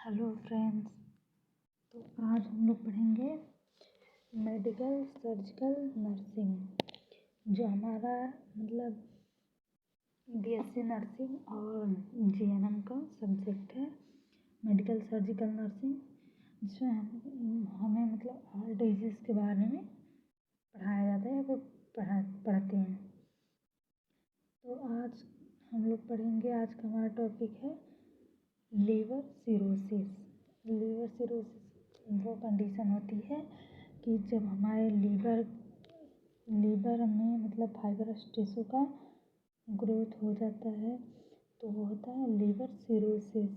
Hello friends. तो आज हम लोग पढ़ेंगे मेडिकल सर्जिकल नर्सिंग, जो हमारा मतलब बीएससी नर्सिंग और जीएनएम का सब्जेक्ट है। मेडिकल सर्जिकल नर्सिंग, जिसमें हमें मतलब हार्ट डिजीज़ के बारे में पढ़ाया जाता है, वो पढ़ाते हैं। तो आज हम लोग पढ़ेंगे, आज का हमारा टॉपिक है लीवर सिरोसिस। लीवर सिरोसिस वो कंडीशन होती है कि जब हमारे लीवर में मतलब फाइब्रस टिश्यू का ग्रोथ हो जाता है, तो वो होता है लीवर सिरोसिस।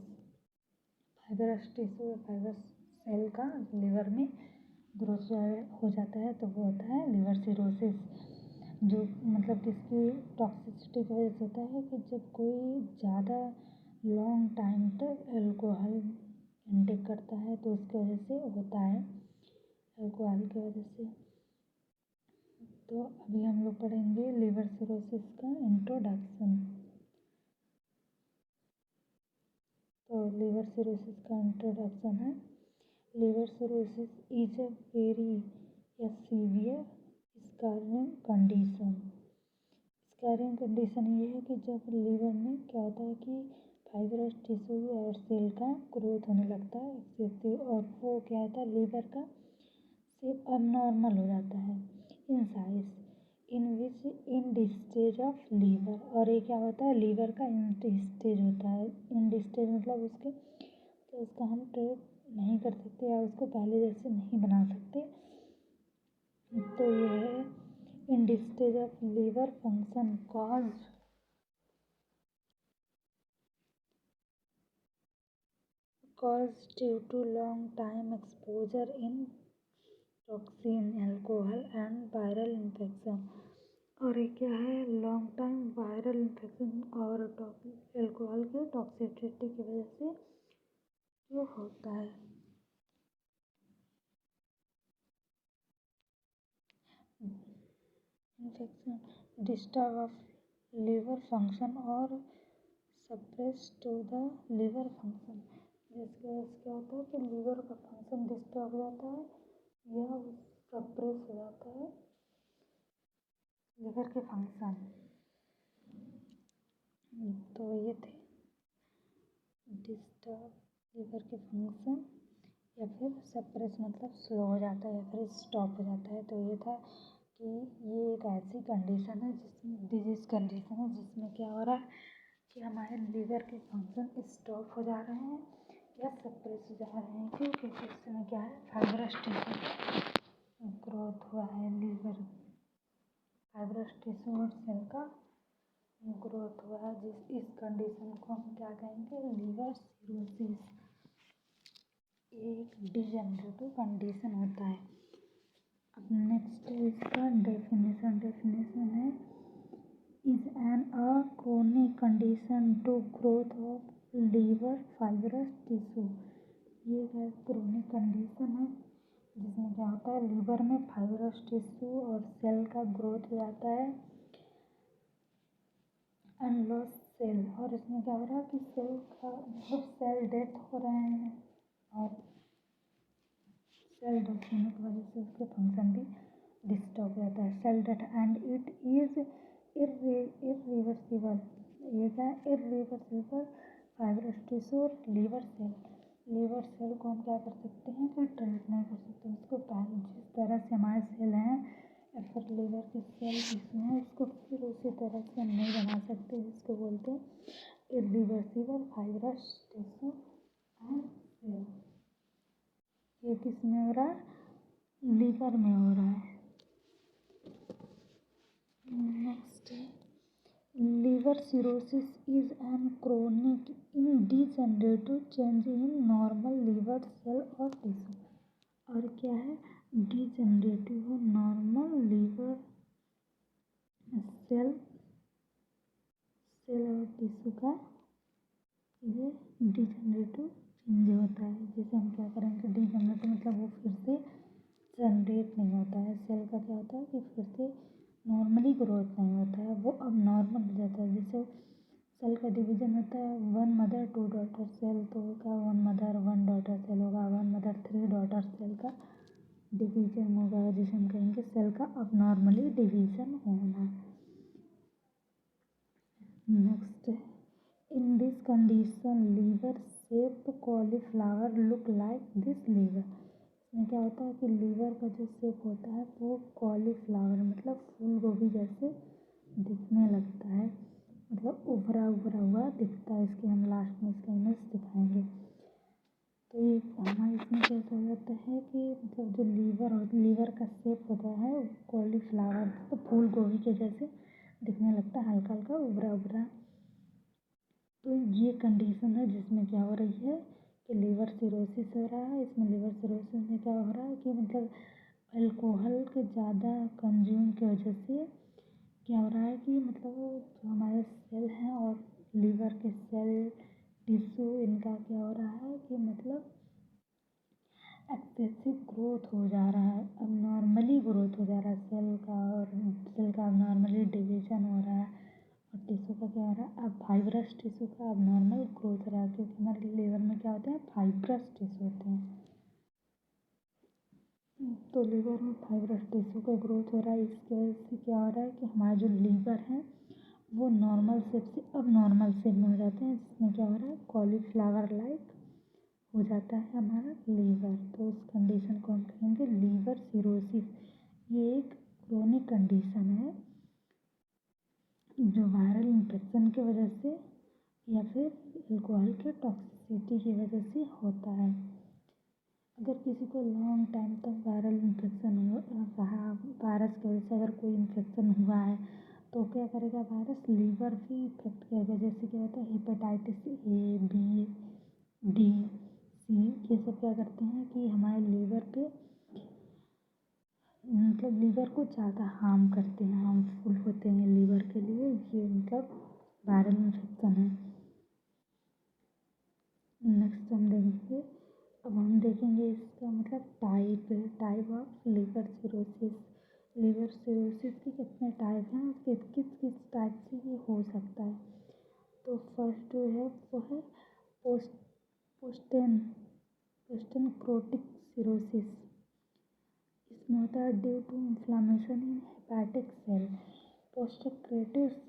फाइब्रस टिश्यू या फाइब्रस सेल का लीवर में ग्रोथ हो जाता है, तो वो होता है लीवर सिरोसिस। जो मतलब किसकी टॉक्सिसिटी की वजह से होता है कि जब कोई ज़्यादा लॉन्ग टाइम तक अल्कोहल इनटेक करता है, तो उसकी वजह से होता है, अल्कोहल की वजह से। तो अभी हम लोग पढ़ेंगे लीवर सिरोसिस का इंट्रोडक्शन। तो लीवर सिरोसिस का इंट्रोडक्शन है, liver cirrhosis is a very severe scarring condition. Scarring condition ये है कि जब लीवर में क्या होता है कि फाइब्रस टिश्यू और सेल का ग्रोथ होने लगता है एक्सेसिव, और वो क्या होता है लीवर का शेप अबनॉर्मल हो जाता है in size in which in stage of liver. और ये क्या होता है लीवर का इन स्टेज होता है। इन स्टेज मतलब उसके तो उसका हम ट्रीट नहीं कर सकते या उसको पहले जैसे नहीं बना सकते। तो ये है in stage of liver function caused due to long time exposure in toxin, alcohol and viral infection। और ये क्या है, लॉन्ग टाइम वायरल इन्फेक्शन और अल्कोहल के टॉक्सिसिटी की वजह से जो होता है। Infection disturb of liver function और suppress to the liver function, जिसकी वजह से क्या होता है कि लीवर का फंक्शन डिस्टर्ब हो जाता है या सप्रेस हो जाता है लिवर के फंक्शन। तो ये थे डिस्टर्ब लिवर के फंक्शन, या फिर सप्रेस मतलब स्लो हो जाता है या फिर स्टॉप हो जाता है। तो ये था कि ये एक ऐसी कंडीशन है जिसमें डिजीज़ कंडीशन है जिसमें क्या हो रहा है कि हमारे लीवर के फंक्शन स्टॉप हो जा रहे हैं या सप्रेस हो जा रहे हैं, क्योंकि इसमें क्या है फाइब्रस टिश्यू ग्रोथ हुआ है, लीवर फाइब्रस टिश्यू और सेल का ग्रोथ हुआ है। इस कंडीशन को हम क्या कहेंगे, लीवर सिरोसिस। एक डिजेनरेटिव कंडीशन होता है। अब नेक्स्ट इसका डेफिनेशन है is an a chronic condition to growth of liver fibrous tissue. ये एक क्रोनिक कंडीशन है जिसमें क्या होता है लीवर में फाइब्रस टिश्यू और सेल का ग्रोथ हो जाता है एंड लॉस सेल। और इसमें क्या हो रहा है कि सेल का मतलब सेल डेथ हो रहे हैं, और सेल डेथ होने की वजह से उसके फंक्शन भी डिस्टर्ब हो जाता है। Cell death and it is irreversible. ये क्या है, इरिवर्सिबल फाइब्रस टिश्यू और लीवर सेल। लीवर सेल को हम क्या कर सकते हैं कि ट्रीट नहीं कर सकते, उसको पहले जिस तरह से हमारे सेल हैं या फिर लीवर के सेल टिश्यू हैं उसको फिर उसी तरह से हम नहीं बना सकते, जिसको बोलते हैं irreversible fibrous tissue and cell. ये किस में हो रहा है, लीवर में हो रहा है। Next liver cirrhosis is an chronic degenerative change in normal liver cell और टिश्यू। और क्या है, डीजेनरेटिव है नॉर्मल लीवर सेल और टिश्यू का ये डीजेनरेटिव चेंज होता है। जैसे हम क्या करेंगे, डीजेनरेटिव मतलब वो फिर से जनरेट नहीं होता है। सेल का क्या होता है कि फिर से नॉर्मली ग्रोथ नहीं होता है, वो अब नॉर्मल हो जाता है। जैसे सेल का डिवीजन होता है 1 मदर 2 डॉटर सेल, तो क्या 1 मदर 1 डॉटर सेल होगा, 1 मदर 3 डॉटर सेल का डिवीजन होगा, जिसे हम कहेंगे सेल का अबनॉर्मली डिवीजन होना। Next, in this condition liver shaped cauliflower look like this liver. इसमें क्या होता है कि लीवर का जो शेप होता है वो कॉलीफ्लावर मतलब फूल गोभी जैसे दिखने लगता है, मतलब उभरा उभरा हुआ दिखता है। इसके हम लास्ट में इसका इमेज दिखाएंगे। तो ये हमारे इसमें कैसा हो जाता है कि मतलब जो लीवर का शेप होता है कॉलीफ्लावर तो फूल गोभी के जैसे दिखने लगता है, हल्का हल्का उभरा उभरा। तो ये कंडीशन है जिसमें क्या हो रही है कि लीवर सिरोसिस हो रहा है। इसमें लीवर सिरोसिस में क्या हो रहा है कि मतलब अल्कोहल के ज़्यादा कंज्यूम की वजह से क्या हो रहा है कि मतलब जो हमारे सेल हैं और लीवर के सेल टिश्यू इनका क्या हो रहा है कि मतलब एक्सेसिव ग्रोथ हो जा रहा है, अब नॉर्मली ग्रोथ हो जा रहा है सेल का, और सेल का अब नॉर्मली डिवीजन हो रहा है, और टिश्यू का क्या हो रहा है अब फाइब्रस टिश्यू का अब नॉर्मल ग्रोथ हो रहा है, क्योंकि हमारे लीवर में क्या होते हैं फाइब्रस टिश्यू होते हैं। तो लीवर में फाइब्रस टिश्यू का ग्रोथ हो रहा है। इसकी वजह से क्या हो रहा है कि हमारा जो लीवर है वो नॉर्मल शेप से अब नॉर्मल शेप में हो जाते हैं, जिसमें क्या हो रहा है कॉलीफ्लावर लाइक हो जाता है हमारा लीवर। तो उस कंडीशन को हम कहेंगे लीवर सिरोसिस। ये एक क्रोनिक कंडीशन है जो वायरल इन्फेक्शन की वजह से या फिर अल्कोहल के टॉक्सिसिटी की वजह से होता है। अगर किसी को लॉन्ग टाइम तक वायरल इन्फेक्शन हो रहा, वायरस की वजह से अगर कोई इन्फेक्शन हुआ है तो क्या करेगा वायरस लीवर भी इफेक्ट करेगा। जैसे क्या होता है hepatitis A B D C, ये सब क्या करते हैं कि हमारे लीवर पे मतलब लीवर को ज़्यादा हार्म करते हैं, हार्मफुल होते हैं लीवर के लिए। ये मतलब वायरल इन्फेक्शन है। नेक्स्ट हम देखेंगे, अब हम देखेंगे इसका मतलब type of liver cirrhosis. Liver cirrhosis के कितने टाइप हैं और किस किस टाइप से ये हो सकता है। तो फर्स्ट जो है वो है पोस्टन पोस्टनक्रोटिक सिरोसिस। इसमें होता है due to inflammation in hepatic cell. पोस्टक्रेटिक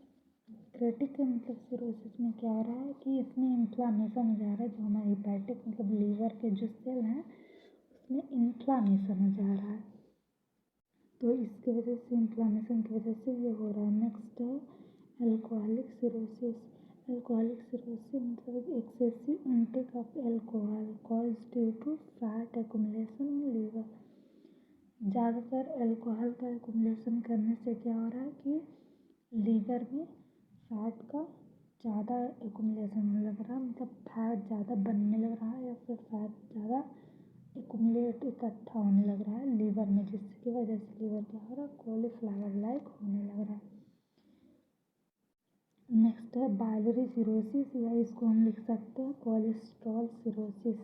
मतलब सिरोसिस में क्या हो रहा है कि इसमें इन्फ्लामेशन हो जा रहा है, जो हमारे हेपेटिक मतलब लीवर के जो सेल हैं उसमें इन्फ्लामेशन हो जा रहा है, तो इसकी वजह से इन्फ्लामेशन की वजह से ये हो रहा है। नेक्स्ट है अल्कोहलिक सिरोसिस। अल्कोहलिक सिरोसिस मतलब excessive intake of alcohol cause due to fat accumulation in liver. ज़्यादातर अल्कोहल का एक्युमुलेशन करने से क्या हो रहा है कि लीवर में फैट का ज़्यादा एक्युमुलेशन होने लग रहा है, मतलब फैट ज़्यादा बनने लग रहा है या फिर फैट ज़्यादा एक्युमुलेट इकट्ठा होने लग रहा है लीवर में, जिसकी वजह से लीवर क्या हो रहा है कॉलीफ्लावर लाइक होने लग रहा है। नेक्स्ट है बाइलरी सिरोसिस, या इसको हम लिख सकते हैं कोलेस्ट्रॉल सिरोसिस।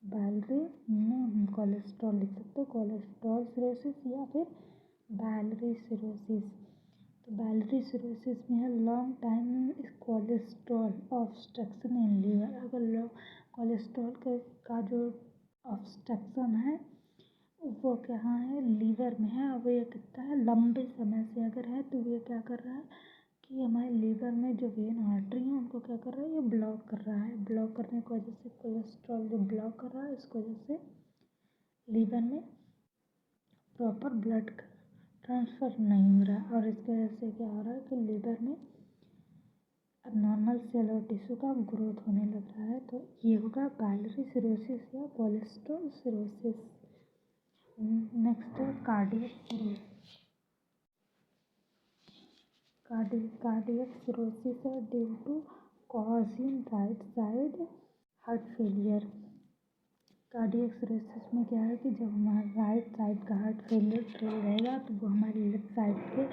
बाइलरी में हम कोलेस्ट्रॉल लिख सकते हैं, कोलेस्ट्रॉल सिरोसिस या फिर बाइलरी सिरोसिस। तो बाइलरी सिरोसिस में है long time cholesterol obstruction in liver. अगर कोलेस्ट्रॉल का जो ऑब्स्ट्रक्शन है वो कहाँ है लीवर में है, अब ये कितना है लंबे समय से अगर है तो ये क्या कर रहा है कि हमारे लीवर में जो वेन आर्टरी है उनको क्या कर रहा है ये ब्लॉक कर रहा है। ब्लॉक करने की वजह से कोलेस्ट्रॉल जो ब्लॉक कर रहा है इसकी वजह से लीवर में प्रॉपर ब्लड ट्रांसफ़र नहीं हो रहा है, और इसकी वजह से क्या हो रहा है कि लीवर में अब नॉर्मल सेल और टिश्यू का ग्रोथ होने लग रहा है। तो ये होगा बाइलरी सिरोसिस या कोलेस्ट्रॉल सिरोसिस। नेक्स्ट है कार्डियक सिरोसिस। कार्डियक सिरोसिस है due to cause in right side heart failure. Cardiac cirrhosis में क्या है कि जब हमारा राइट साइड का हार्ट फेलियर रहेगा तो वो हमारे लेफ्ट साइड के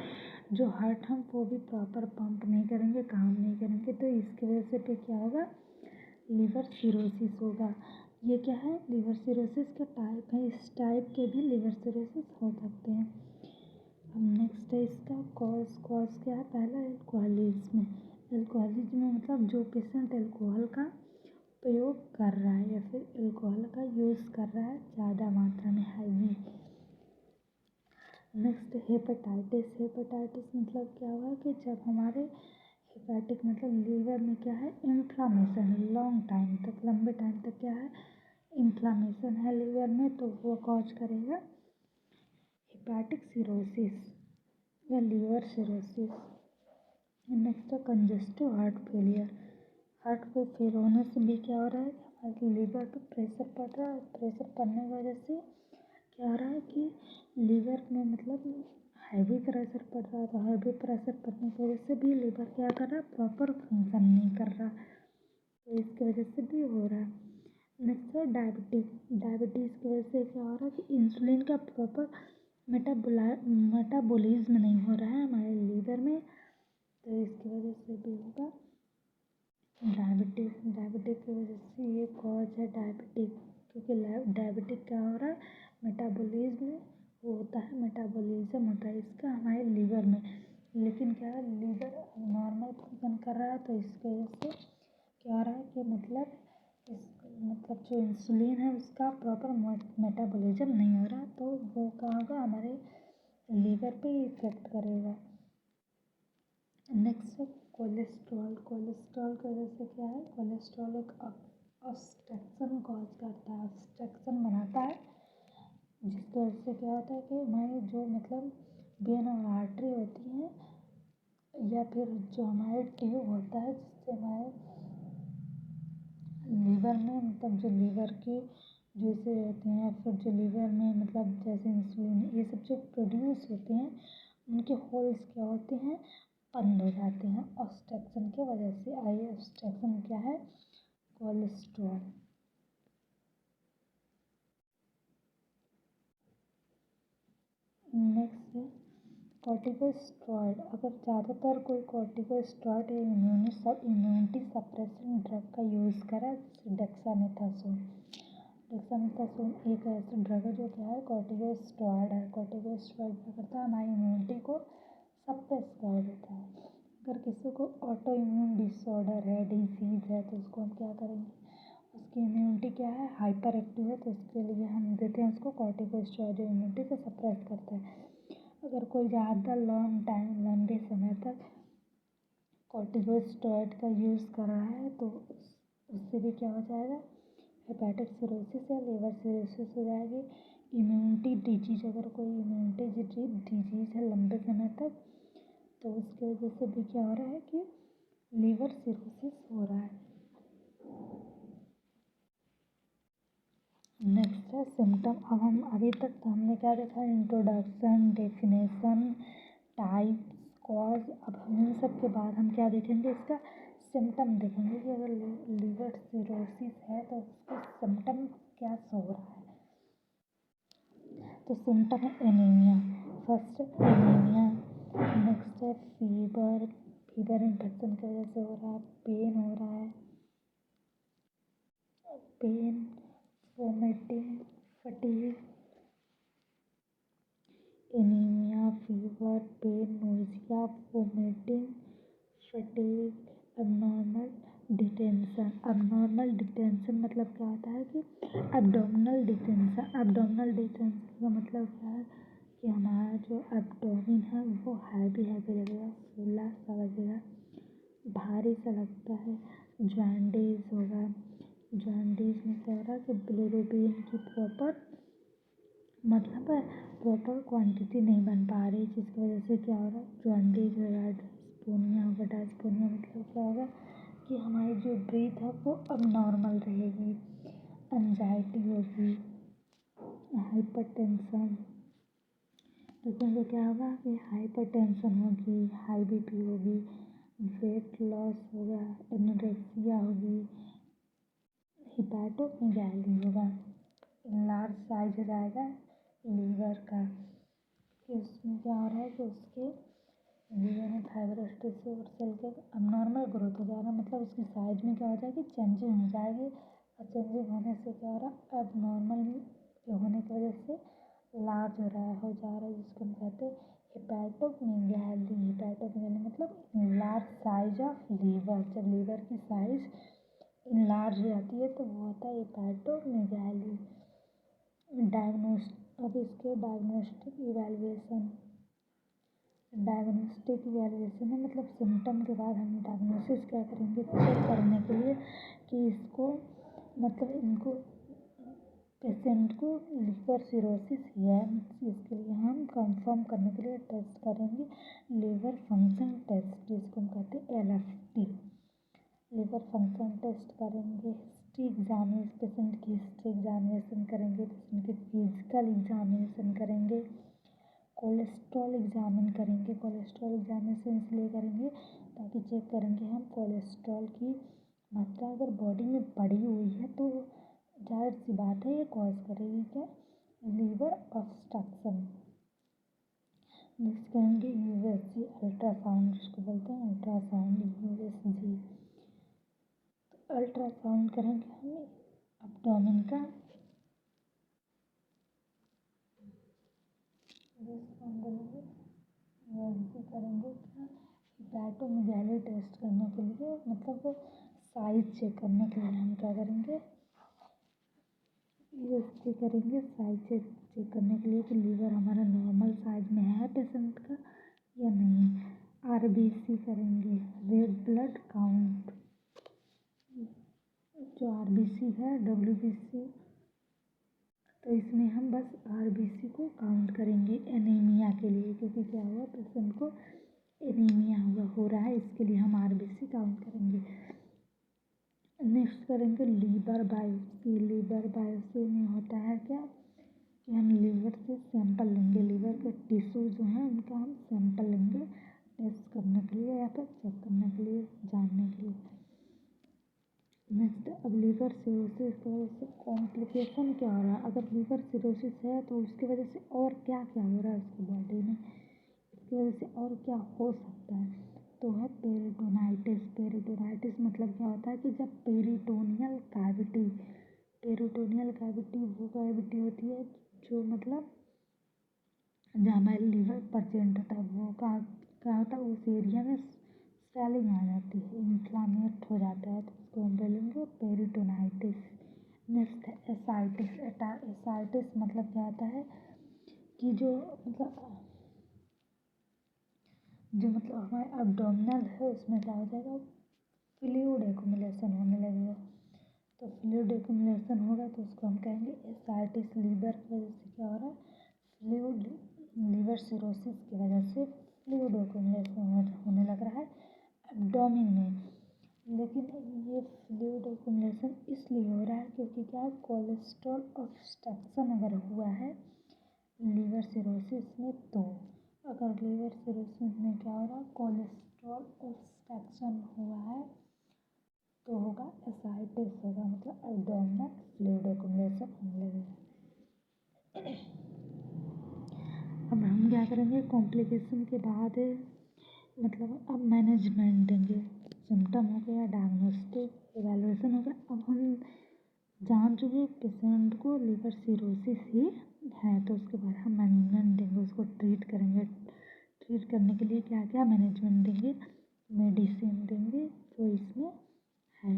जो हार्ट हैं वो भी प्रॉपर पंप नहीं करेंगे, काम नहीं करेंगे, तो इसकी वजह से फिर क्या होगा लीवर सिरोसिस होगा। ये क्या है लीवर सिरोसिस के टाइप है, इस टाइप के भी लीवर सिरोसिस हो सकते हैं। अब नेक्स्ट है इसका कॉज क्या है, पहला अल्कोहलिज्म। अल्कोहलिज्म में मतलब जो पेशेंट अल्कोहल का उपयोग कर रहा है या फिर अल्कोहल का यूज़ कर रहा है ज़्यादा मात्रा में, हैवी। Next hepatitis. हेपेटाइटिस मतलब क्या हुआ कि जब हमारे हेपेटिक मतलब लीवर में क्या है, इन्फ्लामेशन है लॉन्ग टाइम तक, लंबे टाइम तक क्या है, इन्फ्लामेशन है लीवर में, तो वो कॉज करेगा हेपेटिक सिरोसिस या लीवर सिरोसिस। नेक्स्ट है कंजेस्टिव हार्ट फेलियर। हार्ट पे फेल होने से भी क्या हो रहा है, हमारे लीवर पे प्रेशर पड़ रहा है। प्रेशर पड़ने की वजह से क्या हो रहा है कि लीवर में मतलब हैवी प्रेशर पड़ रहा है, तो हैवी प्रेशर पड़ने की वजह से भी लीवर क्या कर रहा है, प्रॉपर फंक्शन नहीं कर रहा, तो इसकी वजह से भी हो रहा है। नेक्स्ट है डायबिटीज़। डायबिटीज़ की वजह से क्या हो रहा है कि इंसुलिन का प्रॉपर मेटाबॉलिज्म नहीं हो रहा है हमारे लीवर में, तो इसकी वजह से भी होगा डायबिटीज़। डायबिटीज़ की वजह से ये कॉज है डायबिटिक, क्योंकि डायबिटिक क्या हो रहा है, मेटाबॉलिज्म वो होता है, मेटाबॉलिज्म होता है इसका हमारे लीवर में, लेकिन क्या है लीवर नॉर्मल फंक्शन कर रहा है, तो इसकी वजह से क्या हो रहा है कि मतलब जो इंसुलिन है उसका प्रॉपर मेटाबॉलिज्म नहीं हो रहा, तो वो क्या होगा, हमारे लीवर पे इफेक्ट करेगा। नेक्स्ट है कोलेस्ट्रॉल। कोलेस्ट्रॉल की वजह से क्या है, कोलेस्ट्रॉल एक ऑब्स्ट्रक्शन कॉज करता है, ऑब्स्ट्रक्शन बनाता है, जिसकी वजह से क्या होता है कि हमारे जो मतलब वेन और आर्टरी होती हैं, या फिर जो हमारे ट्यूब होता है जिससे हमारे लीवर में मतलब जो लीवर की जैसे रहते हैं, फिर जो लीवर में मतलब जैसे इंसुलिन ये सब जो प्रोड्यूस होते हैं, उनके होल्स क्या होते हैं, बंद हो जाते हैं ऑब्स्ट्रक्शन की वजह से। आइए ऑब्स्ट्रक्शन क्या है, कोलेस्ट्रॉल। नेक्स्ट है कॉर्टिकोस्टेरॉइड। अगर ज़्यादातर कोई कॉर्टिकोस्टेरॉइड या इम्यूनिटी सप्रेशन ड्रग का यूज़ करा, जैसे डेक्सामेथासोन। डेक्सामेथासोन एक ऐसा ड्रग है जो क्या है, कॉर्टिकोस्टेरॉइड है। कॉर्टिकोस्टेरॉइड क्या करता है, हमारी इम्यूनिटी को सप्रेस कर देता है। अगर किसी को ऑटो इम्यून डिसऑर्डर है, डिजीज़ है, तो उसको हम क्या करेंगे, उसकी इम्यूनिटी क्या है, हाइपर एक्टिव है, तो उसके लिए हम देते हैं उसको कॉर्टिकोस्टेरॉइड जो इम्यूनिटी को सप्रेस करता है। अगर कोई ज़्यादा लॉन्ग टाइम लंबे समय तक कॉर्टिकोस्टेरॉइड का यूज़ कर रहा है, तो उससे भी क्या हो जाएगा, हेपेटिक सिरोसिस या लिवर सिरोसिस हो जाएगी। इम्यूनिटी डिजीज, अगर कोई इम्यूनिटी डिजीज है लंबे समय तक, तो उसकी वजह से भी क्या हो रहा है कि लिवर सिरोसिस हो रहा है। नेक्स्ट है सिम्टम। अब हम अभी तक तो हमने क्या देखा, इंट्रोडक्शन, डेफिनेशन, टाइप्स, कॉज। अब हम इन सब के बाद हम क्या देखेंगे, इसका सिम्टम देखेंगे कि अगर लीवर सिरोसिस है तो उसका सिम्टम क्या हो रहा है। तो सिम्टम है एनीमिया, फर्स्ट एनीमिया। नेक्स्ट है फीवर, फीवर इन्फेक्शन की वजह से हो रहा है, पेन हो रहा है, pain, vomiting, fatigue, anaemia, fever, pain, nausea, vomiting, fatigue, abnormal distension. abnormal distension मतलब क्या होता है कि abdominal डिटेंशन। abdominal डिटेंशन का मतलब क्या है कि हमारा जो एब्डोमिन है वो हैवी हैवी लगेगा, फूला सा लगेगा, भारी सा लगता है। जॉन्डिस होगा। जॉन्डिस में क्या हो रहा है कि बिलिरुबिन की मतलब प्रॉपर क्वांटिटी नहीं बन पा रही, जिसकी वजह से क्या हो रहा है, जॉन्डिस हो रहा है। डायस्पोनिया होगा। डायस्पोनिया मतलब क्या होगा कि हमारी जो ब्रीथ है वो अब नॉर्मल रहेगी। एंजाइटी होगी, हाइपरटेंशन, तो क्या होगा कि हाइपरटेंशन होगी, हाई बीपी होगी, वेट लॉस होगा, एनोरेक्सिया होगी, हिपैटोमेगाली होगा, लार्ज साइज हो जाएगा लीवर का, कि उसमें क्या हो रहा है कि उसके लीवर में फाइब्रस टिश्यू और सेल के अबनॉर्मल ग्रोथ हो जाएगा, मतलब उसकी साइज में क्या हो जाएगी, चेंजिंग हो जाएगी। और चेंजिंग होने से क्या हो रहा है, अब नॉर्मल होने की वजह से लार्ज हो जा रहा है, जिसको हम कहते हैं हेपेटोमेगाली मतलब लार्ज साइज ऑफ लीवर। जब लीवर की साइज इनलार्ज हो जाती है तो वो होता है हेपेटोमेगाली। अब इसके डायग्नोस्टिक इवैल्यूएशन है, मतलब सिम्टम के बाद हम डायग्नोसिस क्या करेंगे, चेक करने के लिए कि इसको मतलब इनको पेशेंट को लिवर सिरोसिस है। इसके लिए हम कंफर्म करने के लिए टेस्ट करेंगे लिवर फंक्शन टेस्ट, जिसको हम कहते हैं LFT। लिवर फंक्शन टेस्ट करेंगे, हिस्ट्री एग्जामिनेशन, पेशेंट की हिस्ट्री एग्जामिनेशन करेंगे, पेशेंट की फिजिकल एग्जामिनेशन करेंगे, कोलेस्ट्रॉल एग्जामिन करेंगे। कोलेस्ट्रॉल एग्जामिनेशन इसलिए करेंगे ताकि चेक करेंगे हम कोलेस्ट्रॉल की मात्रा अगर बॉडी में बढ़ी हुई है तो जाहिर सी बात है ये कॉज करेगी क्या, लीवर ऑब्स्ट्रक्शन। नेक्स्ट करेंगे USG अल्ट्रासाउंड, जिसको बोलते हैं अल्ट्रासाउंड USG। तो अल्ट्रासाउंड करेंगे हम एब्डोमेन का, USG करेंगे क्या, हेपेटोमेगाली टेस्ट करने के लिए, मतलब साइज चेक करने के लिए हम क्या करेंगे, USG करेंगे साइज चेक करने के लिए कि लीवर हमारा नॉर्मल साइज में है पेशेंट का या नहीं। RBC करेंगे, रेड ब्लड काउंट, जो RBC है WBC, तो इसमें हम बस RBC को काउंट करेंगे एनीमिया के लिए, क्योंकि क्या हुआ पेशेंट को एनीमिया हो रहा है, इसके लिए हम RBC काउंट करेंगे। नेक्स्ट करेंगे लीवर बायोप्सी। लीवर बायोप्सी में होता है क्या कि हम लीवर से सैंपल लेंगे, लीवर के टिश्यू जो हैं उनका हम सैंपल लेंगे टेस्ट करने के लिए या फिर चेक करने के लिए, जानने के लिए। नेक्स्ट, अब लीवर सिरोसिस की वजह से कॉम्प्लिकेशन क्या हो रहा है। अगर लीवर सिरोसिस है तो उसकी वजह से और क्या क्या हो रहा है उसकी बॉडी में, इसकी वजह से और क्या हो सकता है, तो है पेरिटोनाइटिस। पेरिटोनाइटिस मतलब क्या होता है कि जब पेरिटोनियल कैविटी वो कैविटी होती है जो मतलब जहाँ हमारे लीवर प्रेजेंट होता है, वो क्या होता है उस एरिया में स्वेलिंग आ जाती है, इन्फ्लामेट हो जाता है, तो उसको हम बोलेंगे पेरिटोनाइटिस। नेक्स्ट है एसाइटिस। एसाइटिस मतलब क्या होता है कि जो हमारे एब्डोमिनल है उसमें क्या हो जाएगा, फ्लूइड एक्युमुलेशन होने लगेगा। तो फ्लूइड एक्युमुलेशन होगा तो उसको हम कहेंगे एसाइटिस। लीवर की वजह से क्या हो रहा है, फ्लूइड, लीवर सिरोसिस की वजह से फ्लूइड एक्युमुलेशन होने लग रहा है एब्डोमेन में। लेकिन ये फ्लूइड एक्युमुलेशन इसलिए हो रहा है क्योंकि क्या, कोलेस्ट्रॉल ऑब्स्ट्रक्शन अगर हुआ है लीवर सिरोसिस में, तो अगर लीवर सिरोसिस में क्या हो रहा है, कोलेस्ट्रॉल ऑब्स्ट्रक्शन हुआ है तो होगा एसाइटिस, होगा मतलब एब्डोमिनल फ्लूइड एक्युमुलेशन होने लगेगा। अब हम क्या करेंगे, कॉम्प्लिकेशन के बाद मतलब अब मैनेजमेंट देंगे। सिम्टम हो गया, डायग्नोस्टिक इवैल्यूएशन हो गया, अब हम जान चुके पेशेंट को लीवर सिरोसिस ही है, तो उसके बाद हम मैनेजमेंट देंगे, उसको ट्रीट करेंगे। ट्रीट करने के लिए क्या क्या मैनेजमेंट देंगे, मेडिसिन देंगे जो इसमें है।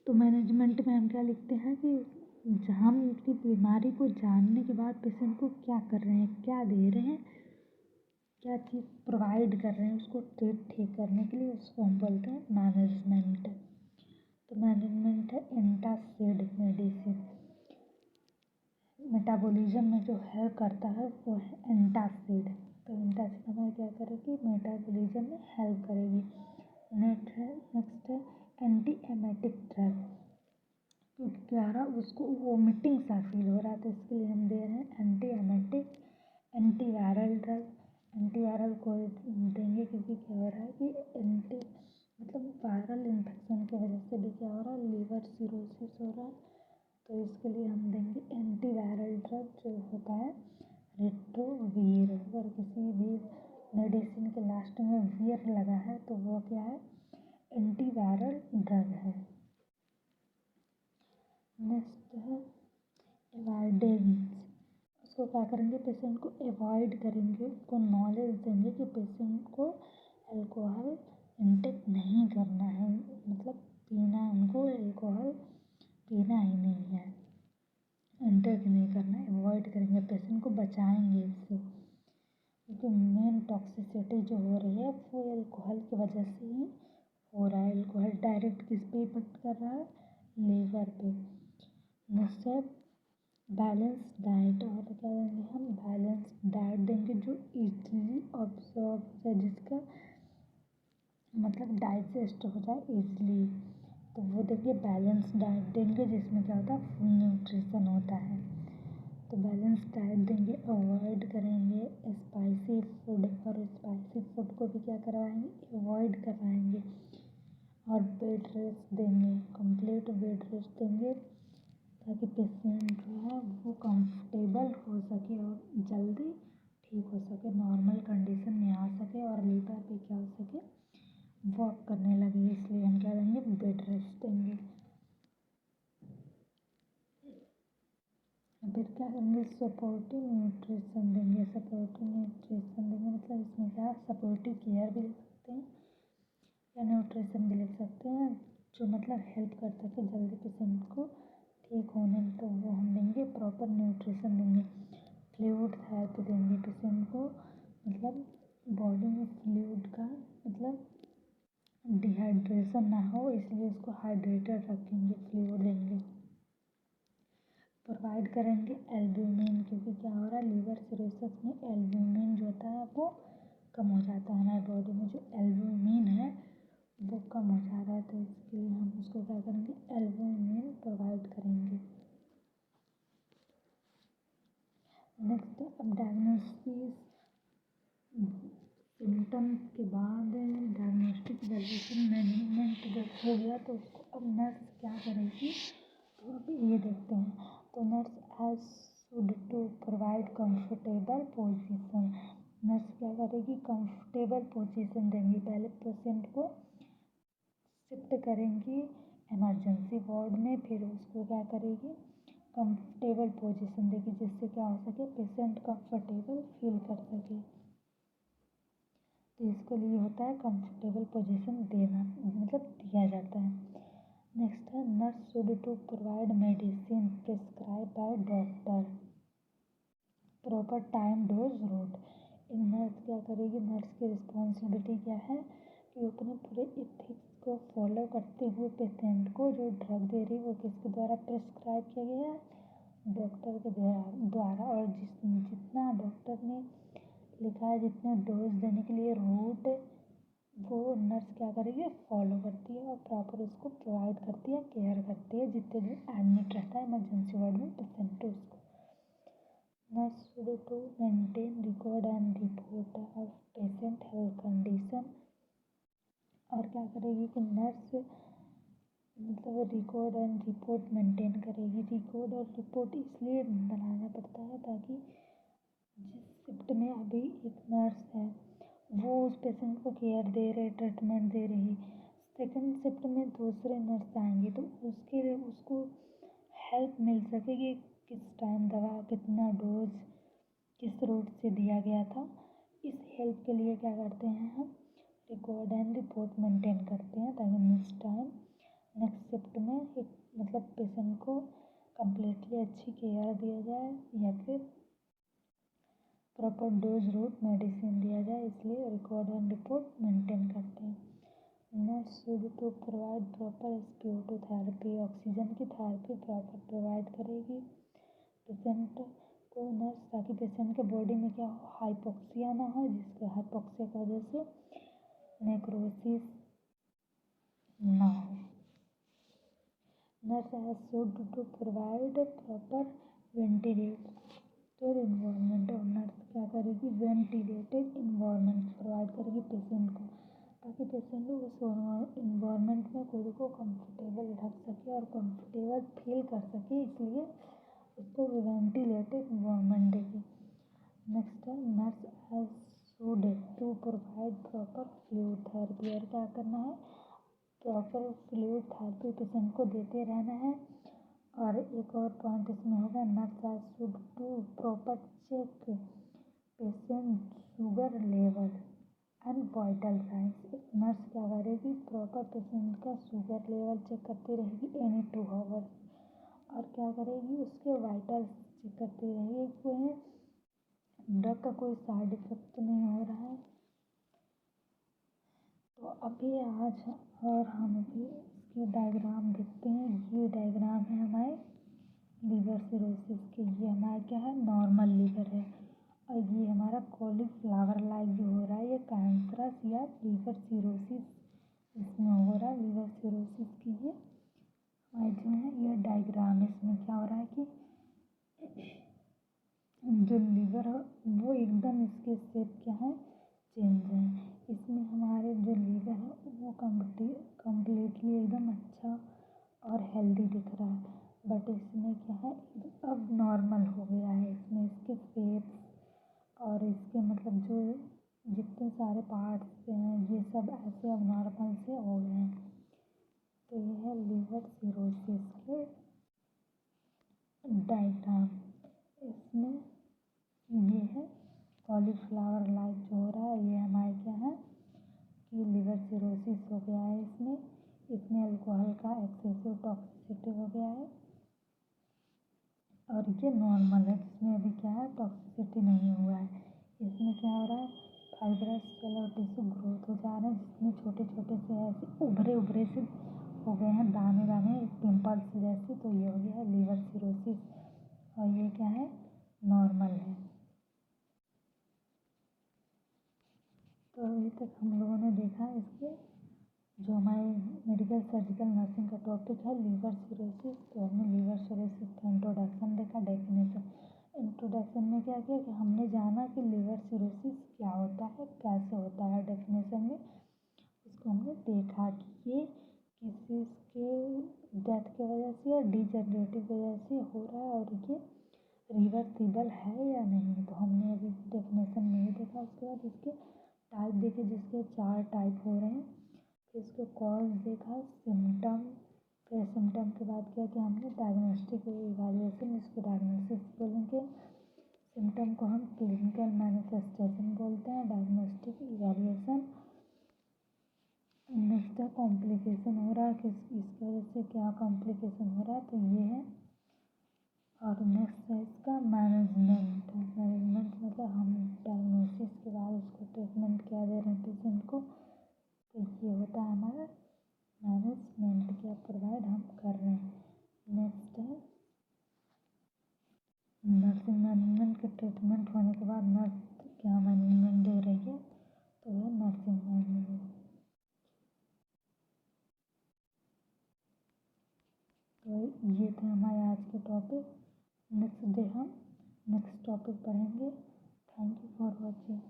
तो मैनेजमेंट में हम क्या लिखते हैं कि हम उसकी बीमारी को जानने के बाद पेशेंट को क्या कर रहे हैं, क्या दे रहे हैं, क्या चीज़ प्रोवाइड कर रहे हैं उसको ठीक करने के लिए, उसको हम बोलते हैं मैनेजमेंट। तो मैनेजमेंट है एंटासिड मेडिसिन। मेटाबॉलिज्म में जो हेल्प करता है वो है एंटासिड। तो एंटासिड हमें क्या करेगी, मेटाबॉलिज्म में हेल्प करेगी। नेक्स्ट है एंटी एमेटिक ड्रग, क्योंकि क्या हो रहा है उसको वोमिटिंग सा फील हो रहा है, तो इसके लिए हम दे रहे हैं anti emetic, antiviral drug. Antiviral को देंगे क्योंकि क्या हो रहा है कि मतलब वायरल इन्फेक्शन की वजह से भी क्या हो रहा है, लीवर सिरोसिस हो रहा है, तो इसके लिए हम देंगे एंटीवायरल ड्रग जो होता है रेट्रोवीर। अगर किसी भी मेडिसिन के लास्ट में वीर लगा है तो वो क्या है, एंटीवायरल ड्रग है। नेक्स्ट है एवाइडेंस, उसको क्या करेंगे, पेशेंट को अवॉइड करेंगे, उसको नॉलेज देंगे कि पेशेंट को अल्कोहल इंटेक नहीं करना है, मतलब पीना, उनको अल्कोहल पीना ही नहीं है, इंटेक नहीं करना है, अवॉइड करेंगे, पेशेंट को बचाएंगे इससे, क्योंकि मेन टॉक्सिसिटी जो हो रही है वो अल्कोहल की वजह से ही हो रहा है। अल्कोहल डायरेक्ट किस पे इफेक्ट कर रहा है, लीवर पे। जिससे बैलेंस डाइट, और क्या देंगे हम, बैलेंस डाइट देंगे जो इजीली ऑब्जॉर्ब हो जाए, जिसका मतलब डाइजेस्ट हो जाए इजीली, तो वो देंगे बैलेंस डाइट देंगे, जिसमें क्या होता है, फुल न्यूट्रिशन होता है। तो बैलेंस डाइट देंगे, अवॉइड करेंगे स्पाइसी फूड, और स्पाइसी फूड को भी क्या करवाएंगे, अवॉइड करवाएंगे, और बेड रेस्ट देंगे, कंप्लीट बेड रेस्ट देंगे, ताकि पेशेंट जो है वो कंफर्टेबल हो सके और जल्दी ठीक हो सके, नॉर्मल कंडीशन में आ सके, और लीवर पे क्या हो सके, वॉक करने लगे। इसलिए हम क्या देंगे, बेड रेस्ट देंगे। फिर क्या करेंगे, सपोर्टिव न्यूट्रिशन देंगे। सपोर्टिव न्यूट्रिशन देंगे मतलब इसमें क्या, सपोर्टिव केयर भी लिख सकते हैं या न्यूट्रिशन भी लिख सकते हैं, जो मतलब हेल्प कर सके जल्दी पेशेंट को ठीक होने में, तो वो हम देंगे। प्रॉपर न्यूट्रिशन देंगे, फ्लूइड थेरेपी देंगे पेशेंट को, मतलब बॉडी में फ्लूइड का मतलब डिहाइड्रेशन ना हो, इसलिए उसको हाइड्रेटेड रखेंगे, फ्लूइड देंगे। प्रोवाइड करेंगे एल्ब्यूमिन, क्योंकि क्या हो रहा है, लीवर सिरोसिस में एल्ब्यूमिन जो होता है वो कम हो जाता है, हमारे बॉडी में जो एल्ब्यूमिन है वो कम हो जा रहा है, तो इसके लिए हम उसको क्या करेंगे, एल्ब्यूमिन प्रोवाइड करेंगे। नेक्स्ट, अब डायग्नोसिस सिम्टम्स के बाद डायग्नोस्टिक इवैल्यूएशन मैनेजमेंट जब हो गया, तो उसको अब नर्स क्या करेगी, तो अब ये देखते हैं। तो nurse as should to provide comfortable position, nurse क्या करेगी, कंफर्टेबल पोजीशन देंगी। पहले पेशेंट को शिफ्ट करेंगी इमरजेंसी वार्ड में, फिर उसको क्या करेगी, कंफर्टेबल पोजीशन देगी, जिससे क्या हो सके, पेशेंट कंफर्टेबल फील कर सके। तो इसके लिए होता है कंफर्टेबल पोजीशन देना, मतलब दिया जाता है। नेक्स्ट है, nurse should to provide medicine prescribe by doctor, proper time dose route. एक नर्स क्या करेगी, नर्स की रिस्पॉन्सिबिलिटी क्या है कि वो अपने पूरे इथिक्स को फॉलो करते हुए पेशेंट को जो ड्रग दे रही है वो किसके द्वारा प्रिस्क्राइब किया गया है, डॉक्टर के द्वारा, और जितना डॉक्टर ने लिखा है, जितने डोज देने के लिए रूट, वो नर्स क्या करेगी, फॉलो करती है और प्रॉपर उसको प्रोवाइड करती है, केयर करती है, जितने दिन एडमिट रहता है इमरजेंसी वार्ड में पेशेंट उसको। Nurse should to maintain record and report of patient health condition, और क्या करेगी कि नर्स मतलब रिकॉर्ड एंड रिपोर्ट मेंटेन करेगी। रिकॉर्ड और रिपोर्ट इसलिए बनाना पड़ता है ताकि जिस शिफ्ट में अभी एक नर्स है वो उस पेशेंट को केयर दे रहे, ट्रीटमेंट दे रही, सेकंड शिफ्ट में दूसरे नर्स आएंगे तो उसको हेल्प मिल सकेगी, किस टाइम दवा, कितना डोज, किस रूट से दिया गया था। इस हेल्प के लिए क्या करते हैं, हम रिकॉर्ड एंड रिपोर्ट मेंटेन करते हैं, ताकि नेक्स्ट शिफ्ट में एक मतलब पेशेंट को कम्प्लीटली अच्छी केयर दिया जाए, या फिर प्रॉपर डोज रूट मेडिसिन दिया जाए, इसलिए रिकॉर्ड एंड रिपोर्ट मेंटेन करते हैं। Nurse should to provide proper SpO2 therapy, oxygen की थेरेपी प्रॉपर प्रोवाइड करेगी पेशेंट को नर्स, ताकि पेशेंट के बॉडी में क्या हो, हाइपोक्सिया ना हो, जिसके हाइपोक्सिया की वजह से नेक्रोसिस ना हो। Nurse has should to provide proper ventilated environment, और नर्स क्या करेगी, वेंटिलेटेड इन्वायरमेंट प्रोवाइड करेगी पेशेंट को, ताकि पेशेंट उस इन्वायरमेंट में खुद को कंफर्टेबल रख सके और कंफर्टेबल फील कर सके, इसलिए उसको वेंटिलेटेड इन्वायरमेंट देगी। नेक्स्ट है, nurse has should to provide proper fluid therapy, और क्या करना है, प्रॉपर फ्लूइड थेरेपी पेशेंट को देते रहना है, और एक और पॉइंट इसमें होगा, nurse should do proper check patient sugar level and vital signs. एक नर्स क्या करेगी, प्रॉपर पेशेंट का शुगर लेवल चेक करती रहेगी एनी 2 आवर्स, और क्या करेगी, उसके वाइटल चेक करती रहेगी कोई ड्रग का कोई साइड इफेक्ट तो नहीं हो रहा है। तो अभी आज और हम अभी इसके डायग्राम देखते हैं। ये डायग्राम है हमारे लीवर सिरोसिस के। ये हमारा क्या है, नॉर्मल लीवर है, और ये हमारा कॉलीफ्लावर लाइक जो हो रहा है ये कैंसरस या लीवर सिरोसिस इसमें हो रहा है। लीवर सिरोसिस की ये जो है ये डायग्राम, इसमें क्या हो रहा है कि जो लीवर है वो एकदम इसके शेप क्या है, चेंज है। इसमें हमारे जो लीवर है वो कम्प्लीटली एकदम अच्छा और हेल्दी दिख रहा है, बट इसमें क्या है अब नॉर्मल हो गया है। इसमें इसके शेप्स और इसके मतलब जो जितने सारे पार्ट्स हैं ये सब ऐसे अब नॉर्मल से हो गए हैं। तो ये है लीवर सिरोसिस के डायग्राम। इसमें ये है कॉलीफ्लावर लाइक जो हो रहा है, ये हमारे क्या है कि लीवर सिरोसिस हो गया है। इसमें अल्कोहल का एक्सेसिव टॉक्सिसिटी हो गया है, और ये नॉर्मल है जिसमें अभी क्या है टॉक्सिसिटी नहीं हुआ है। इसमें क्या हो रहा है, फाइब्रस सेल और टिश्यू ग्रोथ हो जा रहे हैं, जिसमें छोटे छोटे से ऐसे उभरे से हो गए हैं, दाने दाने पिंपल्स जैसे। तो ये हो गया है लीवर सिरोसिस, और ये क्या है, नॉर्मल है। तो अभी तक हम लोगों ने देखा इसके जो हमारे मेडिकल सर्जिकल नर्सिंग का टॉपिक है लीवर सिरोसिस। तो हमने लीवर सिरोसिस का इंट्रोडक्शन देखा, डेफिनेशन। इंट्रोडक्शन में क्या किया कि हमने जाना कि लीवर सिरोसिस क्या होता है, कैसे होता है। डेफिनेशन में उसको हमने देखा कि ये किसी के डेथ की वजह से या डिजेनरेटिव वजह से हो रहा है, और ये रिवर्सिबल है या नहीं। तो हमने अभी डेफिनेशन में ही देखा। उसके बाद इसके टाइप देखे, जिसके 4 टाइप हो रहे हैं। इसको कॉज देखा, सिम्टम, फिर सिम्टम के बाद क्या किया हमने, डायग्नोस्टिक इवैल्यूएशन, इसको डायग्नोसिस बोलेंगे। सिम्टम को हम क्लिनिकल मैनिफेस्टेशन बोलते हैं, डायग्नोस्टिक इवैल्यूएशन। नेक्स्ट है कॉम्प्लिकेशन हो रहा है कि इसकी वजह से क्या कॉम्प्लिकेशन हो रहा है, तो ये है। और नेक्स्ट है इसका मैनेजमेंट। मैनेजमेंट मतलब हम डायग्नोसिस के बाद उसको ट्रीटमेंट क्या दे रहे हैं पेशेंट को, तो ये होता है हमारा मैनेजमेंट, क्या प्रोवाइड हम कर रहे हैं। नेक्स्ट है नर्सिंग मैनेजमेंट के ट्रीटमेंट होने के बाद नर्स क्या मैनेजमेंट दे रही है, तो वह नर्सिंग मैनेजमेंट। तो ये थे हमारे आज के टॉपिक। नेक्स्ट डे हम नेक्स्ट टॉपिक पढ़ेंगे। Thank you for watching.